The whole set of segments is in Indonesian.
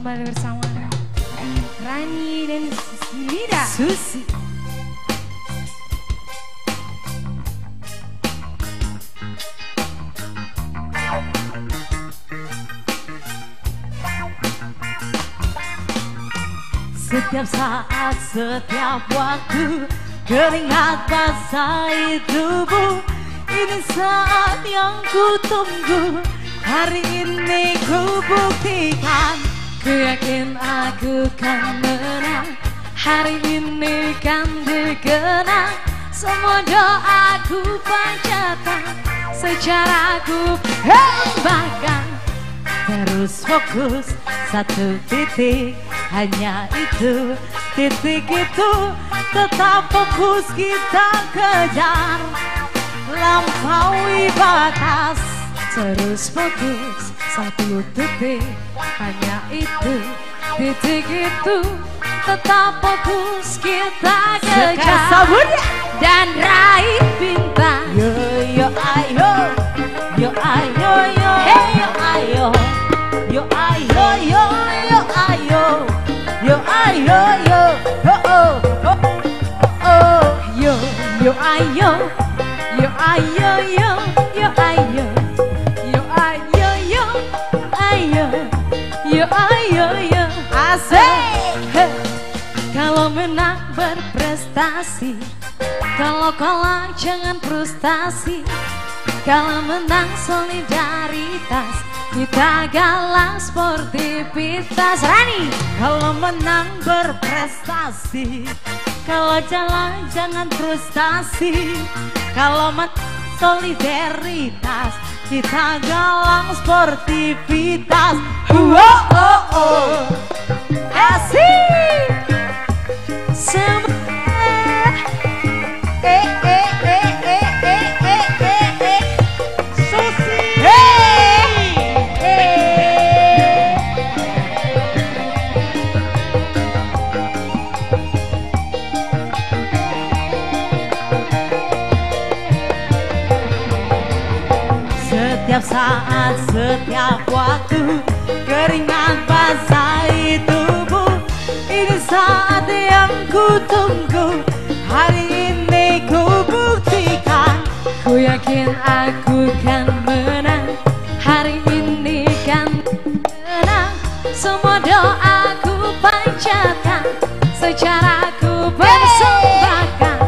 kembali bersama Rani dan Nida Susi. Setiap saat, setiap waktu, keringat basah tubuh. Ini saat yang ku tunggu. Hari ini ku buktikan. Ku yakin aku kan menang. Hari ini kan dikenang. Semua doaku panjatkan. Secara ku persembahkan. Terus fokus satu titik, hanya itu, titik itu. Tetap fokus kita kejar, lampaui batas. Terus fokus satu titik, hanya itu, titik itu. Tetap fokus kita kejar dan raih bintang. Yo yo ayo, yo ayo yo, hey yo ayo, yo ayo yo yo ayo, yo ayo yo, oh oh oh oh, yo yo ayo, yo ayo yo, yo ayo, yo ayo yo, ayo, yo ayo yo. asik. Kalau menang berprestasi, kalau kalah jangan frustasi. Kalau menang solidaritas, kita galang sportivitas. Rani. Kalau menang berprestasi, kalau jalan jangan frustasi. Kalau menang solidaritas, kita galang sportivitas. Oh oh oh, asik. Susi. Setiap saat, setiap waktu, keringat basahi tubuh. Ini saat yang ku tunggu. Hari ini ku buktikan. Ku yakin aku kan menang. Hari ini kan menang. Semua doaku panjatkan. Secara ku persembahkan.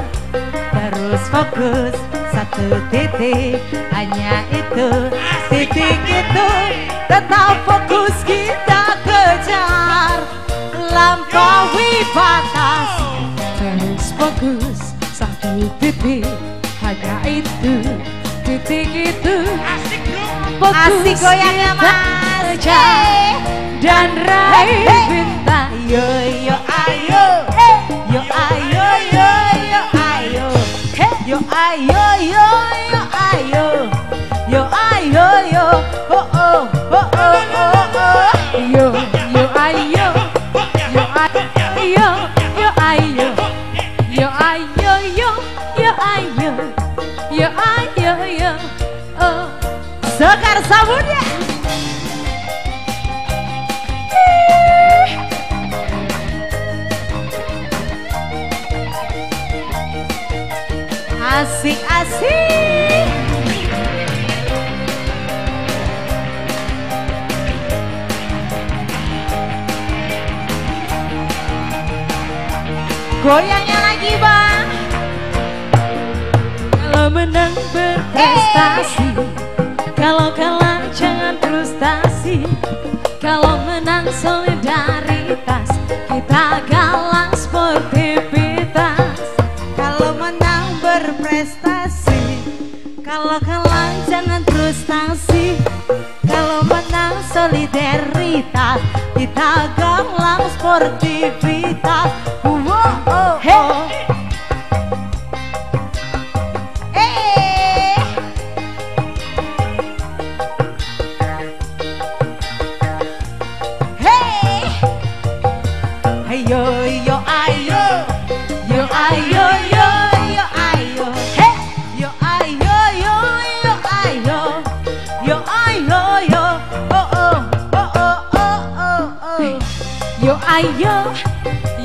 Terus fokus satu titik, hanya itu, titik itu. Tetap fokus kita kejar, lampaui batas. Terus fokus satu titik, hanya itu, titik itu. Fokus Asik goyangnya mas, dan raih bintang. Yo yo ayo, yo ayo yo yo ayo, yo ayo yo yo ayo, yo ayo yo, oh oh oh oh oh oh. Yo yo ayo, yo ayo, yo ayo, yo ayo yo, yo ayo, yo ayo yo. Oh. Sekar sabunnya. Asik asik. Goyangnya lagi bang. Kalau menang berprestasi, kalau kalah jangan frustasi. Kalau menang solidaritas, kita galang sportivitas. Kalau menang berprestasi, kalau kalah jangan frustasi. Kalau menang solidaritas, kita galang sportivitas. Oh oh oh. Yo yo ayo, yo ayo yo yo ayo, hey, yo ayo yo yo ayo, yo ayo yo, oh oh oh oh oh oh oh. ayo,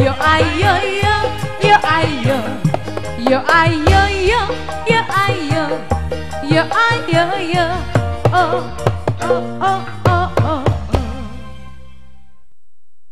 yo ayo yo, yo ayo, yo ayo yo, yo ayo, yo ayo yo, oh oh oh.